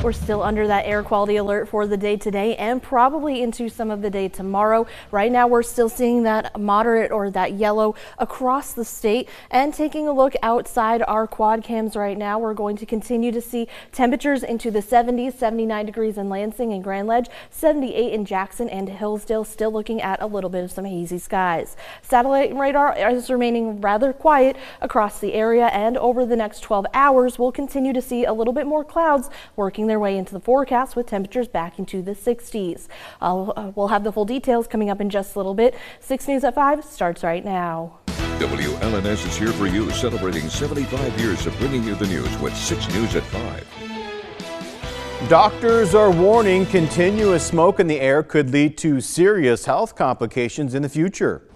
We're still under that air quality alert for the day today and probably into some of the day tomorrow. Right now, we're still seeing that moderate or that yellow across the state. And taking a look outside our quad cams right now, we're going to continue to see temperatures into the 70s, 79 degrees in Lansing and Grand Ledge, 78 in Jackson and Hillsdale, still looking at a little bit of some hazy skies. Satellite radar is remaining rather quiet across the area, and over the next 12 hours, we'll continue to see a little bit more clouds working their way into the forecast with temperatures back into the 60s. We'll have the full details coming up in just a little bit. 6 News at 5 starts right now. WLNS is here for you, celebrating 75 years of bringing you the news with 6 News at 5. Doctors are warning continuous smoke in the air could lead to serious health complications in the future.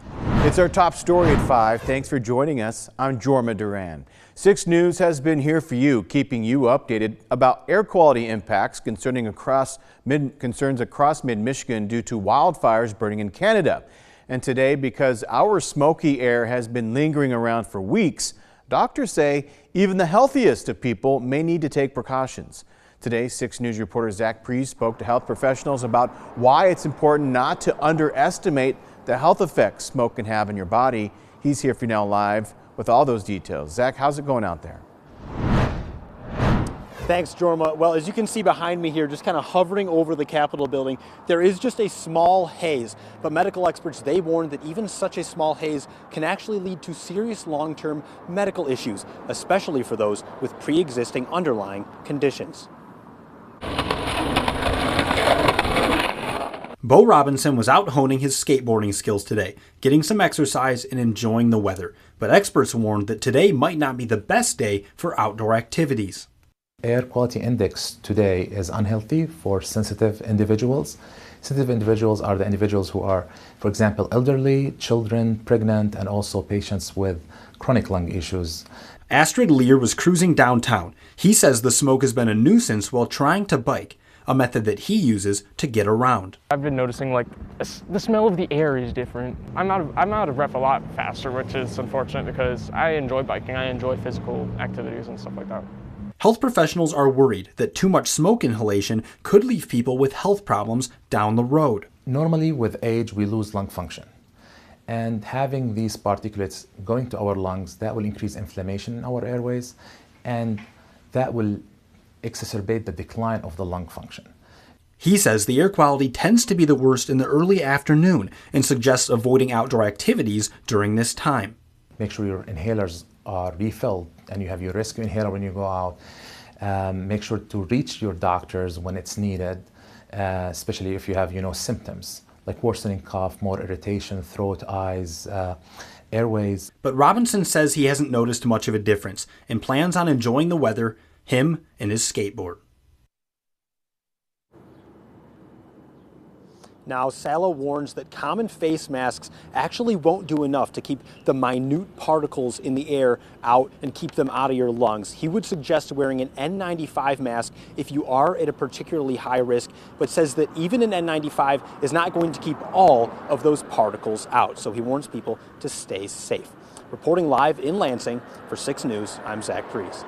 It's our top story at 5. Thanks for joining us. I'm Jorma Duran. 6 News has been here for you, keeping you updated about air quality impacts concerns across mid-Michigan due to wildfires burning in Canada. And today, because our smoky air has been lingering around for weeks, doctors say even the healthiest of people may need to take precautions. Today, 6 News reporter Zach Priest spoke to health professionals about why it's important not to underestimate the health effects smoke can have on your body. He's here for you now live with all those details. Zach, how's it going out there? Thanks, Jorma. Well, as you can see behind me here, just kind of hovering over the Capitol building, there is just a small haze. But medical experts, they warn that even such a small haze can actually lead to serious long-term medical issues, especially for those with pre-existing underlying conditions. Bo Robinson was out honing his skateboarding skills today, getting some exercise and enjoying the weather. But experts warned that today might not be the best day for outdoor activities. Air quality index today is unhealthy for sensitive individuals. Sensitive individuals are the individuals who are, for example, elderly, children, pregnant, and also patients with chronic lung issues. Astrid Lear was cruising downtown. He says the smoke has been a nuisance while trying to bike, a method that he uses to get around. I've been noticing the smell of the air is different. I'm out of rep a lot faster, which is unfortunate because I enjoy biking. I enjoy physical activities and stuff like that. Health professionals are worried that too much smoke inhalation could leave people with health problems down the road. Normally with age we lose lung function, and having these particulates going to our lungs, that will increase inflammation in our airways, and that will exacerbate the decline of the lung function. He says the air quality tends to be the worst in the early afternoon and suggests avoiding outdoor activities during this time. Make sure your inhalers are refilled and you have your rescue inhaler when you go out. Make sure to reach your doctors when it's needed, especially if you have symptoms like worsening cough, more irritation, throat, eyes, airways. But Robinson says he hasn't noticed much of a difference and plans on enjoying the weather, him and his skateboard. Now, Sala warns that common face masks actually won't do enough to keep the minute particles in the air out and keep them out of your lungs. He would suggest wearing an N95 mask if you are at a particularly high risk, but says that even an N95 is not going to keep all of those particles out. So he warns people to stay safe. Reporting live in Lansing for 6 News, I'm Zach Priest.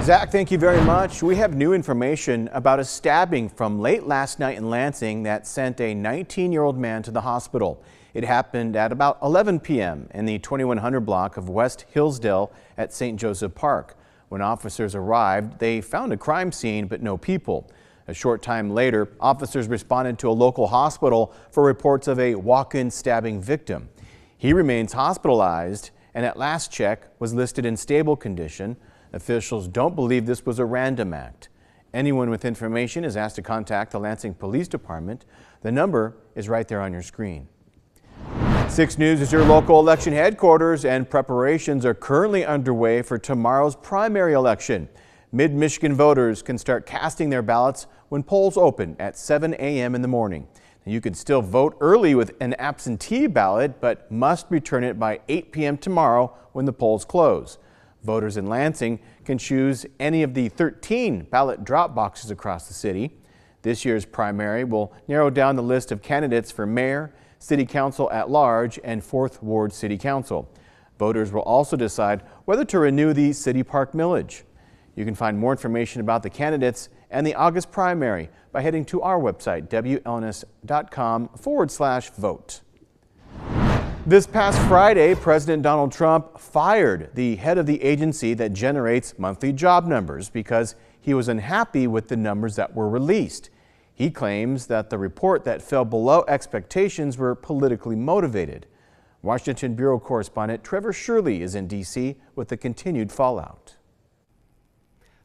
Zach, thank you very much. We have new information about a stabbing from late last night in Lansing that sent a 19-year-old man to the hospital. It happened at about 11 p.m. in the 2100 block of West Hillsdale at St. Joseph Park. When officers arrived, they found a crime scene but no people. A short time later, officers responded to a local hospital for reports of a walk-in stabbing victim. He remains hospitalized and at last check was listed in stable condition. Officials don't believe this was a random act. Anyone with information is asked to contact the Lansing Police Department. The number is right there on your screen. 6 News is your local election headquarters, and preparations are currently underway for tomorrow's primary election. Mid-Michigan voters can start casting their ballots when polls open at 7 a.m. in the morning. You can still vote early with an absentee ballot, but must return it by 8 p.m. tomorrow when the polls close. Voters in Lansing can choose any of the 13 ballot drop boxes across the city. This year's primary will narrow down the list of candidates for mayor, city council at large, and 4th Ward City Council. Voters will also decide whether to renew the City Park millage. You can find more information about the candidates and the August primary by heading to our website, wlns.com/vote. This past Friday, President Donald Trump fired the head of the agency that generates monthly job numbers because he was unhappy with the numbers that were released. He claims that the report that fell below expectations were politically motivated. Washington Bureau correspondent Trevor Shirley is in D.C. with the continued fallout.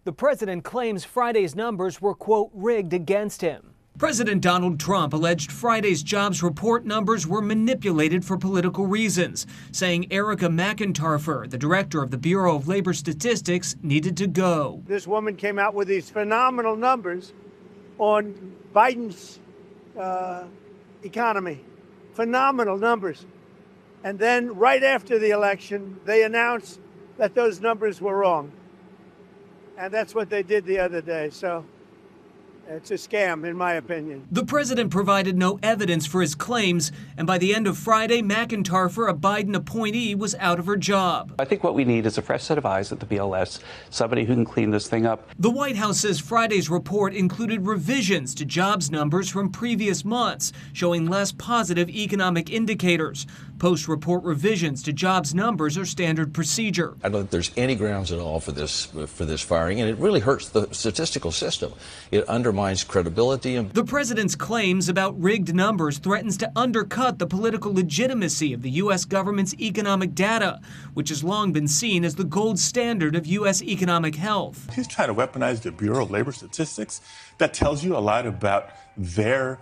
The president claims Friday's numbers were, quote, rigged against him. President Donald Trump alleged Friday's jobs report numbers were manipulated for political reasons, saying Erica McIntarfer, the director of the Bureau of Labor Statistics, needed to go. This woman came out with these phenomenal numbers on Biden's economy. Phenomenal numbers. And then right after the election, they announced that those numbers were wrong. And that's what they did the other day. So it's a scam, in my opinion. The president provided no evidence for his claims, and by the end of Friday, McIntarfer, a Biden appointee, was out of her job. I think what we need is a fresh set of eyes at the BLS, somebody who can clean this thing up. The White House says Friday's report included revisions to jobs numbers from previous months, showing less positive economic indicators. Post-report revisions to jobs numbers are standard procedure. I don't think there's any grounds at all for this firing, and it really hurts the statistical system. It undermines credibility. The president's claims about rigged numbers threatens to undercut the political legitimacy of the U.S. government's economic data, which has long been seen as the gold standard of U.S. economic health. He's trying to weaponize the Bureau of Labor Statistics. That tells you a lot about their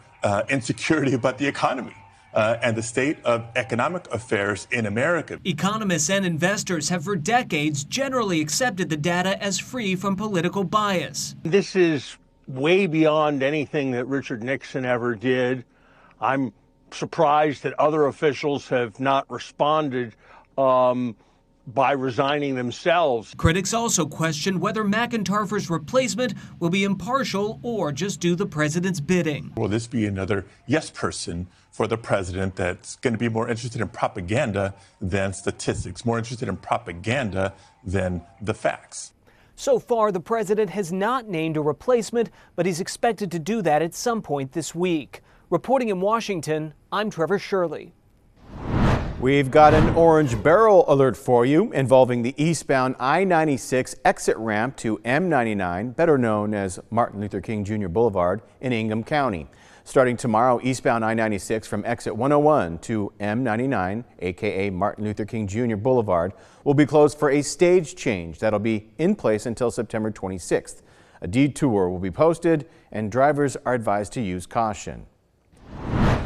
insecurity about the economy. And the state of economic affairs in America. Economists and investors have for decades generally accepted the data as free from political bias. This is way beyond anything that Richard Nixon ever did. I'm surprised that other officials have not responded by resigning themselves. Critics also question whether McIntarfer's replacement will be impartial or just do the president's bidding. Will this be another yes person for the president that's going to be more interested in propaganda than statistics, more interested in propaganda than the facts? So far, the president has not named a replacement, but he's expected to do that at some point this week. Reporting in Washington, I'm Trevor Shirley. We've got an orange barrel alert for you involving the eastbound I-96 exit ramp to M99, better known as Martin Luther King Jr. Boulevard in Ingham County. Starting tomorrow, eastbound I-96 from exit 101 to M99, aka Martin Luther King Jr. Boulevard, will be closed for a stage change that'll be in place until September 26th. A detour will be posted and drivers are advised to use caution.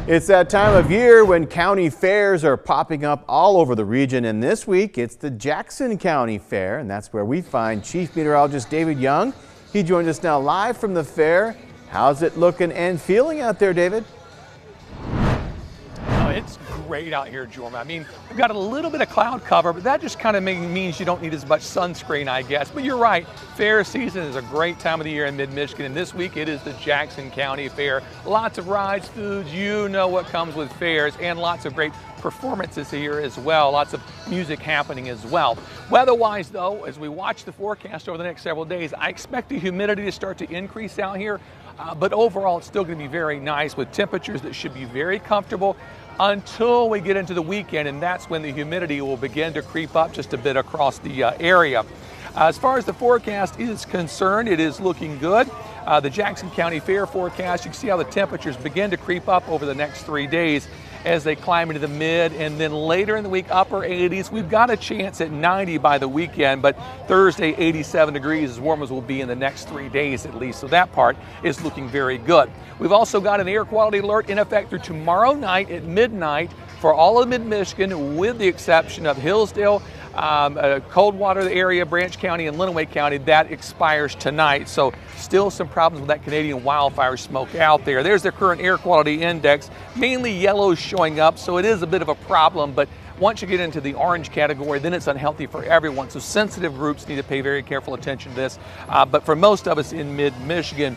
It's that time of year when county fairs are popping up all over the region, and this week it's the Jackson County Fair, and that's where we find Chief Meteorologist David Young. He joins us now live from the fair. How's it looking and feeling out there, David? It's great out here, Jorma. I mean, we've got a little bit of cloud cover, but that just kind of means you don't need as much sunscreen, I guess. But you're right, fair season is a great time of the year in mid-Michigan, and this week it is the Jackson County Fair. Lots of rides, foods, you know what comes with fairs, and lots of great performances here as well. Lots of music happening as well. Weather-wise, though, as we watch the forecast over the next several days, I expect the humidity to start to increase out here. But overall, it's still going to be very nice with temperatures that should be very comfortable until we get into the weekend, and that's when the humidity will begin to creep up just a bit across the area. As far as the forecast is concerned, it is looking good. The Jackson County Fair forecast, you can see how the temperatures begin to creep up over the next 3 days as they climb into the mid, and then later in the week, upper 80s. We've got a chance at 90 by the weekend, but Thursday, 87 degrees, as warm as we'll be in the next 3 days at least. So that part is looking very good. We've also got an air quality alert in effect through tomorrow night at midnight for all of mid-Michigan, with the exception of Hillsdale, Coldwater area, Branch County, and Lenawee County. That expires tonight. So still some problems with that Canadian wildfire smoke out there. There's their current air quality index, mainly yellows showing up, so it is a bit of a problem, but once you get into the orange category, then it's unhealthy for everyone. So sensitive groups need to pay very careful attention to this. But for most of us in mid-Michigan,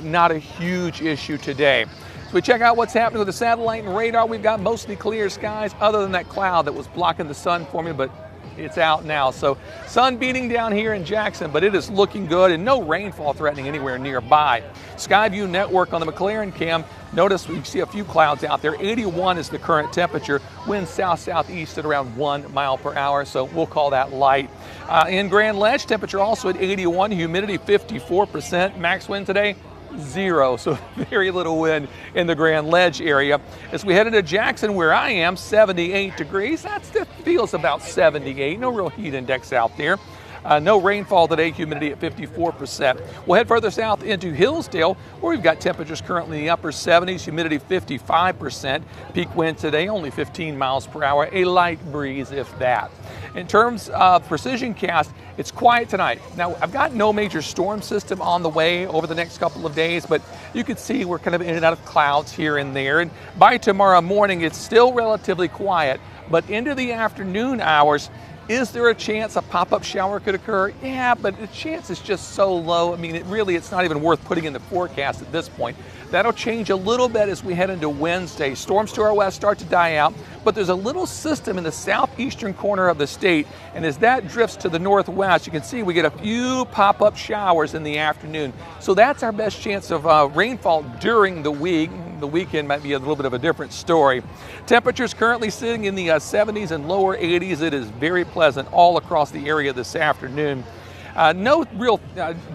not a huge issue today. So we check out what's happening with the satellite and radar. We've got mostly clear skies other than that cloud that was blocking the sun for me, but It's out now. So sun beating down here in Jackson, but it is looking good and no rainfall threatening anywhere nearby. Skyview Network on the McLaren cam. Notice we see a few clouds out there. 81 is the current temperature. Wind south-southeast at around 1 mile per hour, so we'll call that light. In Grand Ledge, temperature also at 81, humidity 54%. Max wind today, 0, so very little wind in the Grand Ledge area. As we head into Jackson, where I am, 78 degrees. That feels about 78. No real heat index out there. No rainfall today, humidity at 54%. We'll head further south into Hillsdale, where we've got temperatures currently in the upper 70s, humidity 55%. Peak wind today, only 15 miles per hour, a light breeze, if that. In terms of precision cast, it's quiet tonight. Now, I've got no major storm system on the way over the next couple of days, but you can see we're kind of in and out of clouds here and there. And by tomorrow morning, it's still relatively quiet, but into the afternoon hours, is there a chance a pop-up shower could occur? Yeah, but the chance is just so low. I mean, it's not even worth putting in the forecast at this point. That'll change a little bit as we head into Wednesday. Storms to our west start to die out, but there's a little system in the southeastern corner of the state, and as that drifts to the northwest, you can see we get a few pop-up showers in the afternoon. So that's our best chance of rainfall during the week. The weekend might be a little bit of a different story. Temperatures currently sitting in the 70s and lower 80s. It is very pleasant all across the area this afternoon. No real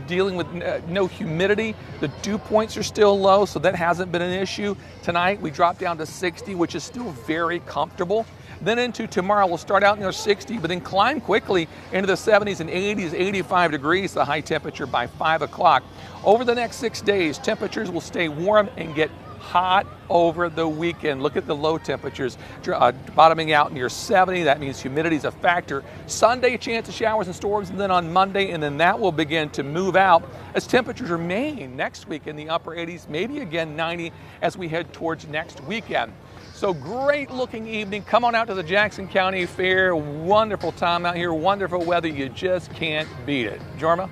dealing with no humidity. The dew points are still low, so that hasn't been an issue. Tonight we drop down to 60, which is still very comfortable. Then into tomorrow, we'll start out near 60, but then climb quickly into the 70s and 80s, 85 degrees, the high temperature by 5 o'clock. Over the next 6 days, temperatures will stay warm and get hot over the weekend. Look at the low temperatures bottoming out near 70. That means humidity is a factor. Sunday, chance of showers and storms, and then on Monday, and then that will begin to move out as temperatures remain next week in the upper 80s, maybe again 90 as we head towards next weekend. So great looking evening. Come on out to the Jackson County Fair. Wonderful time out here, wonderful weather. You just can't beat it. Jorma?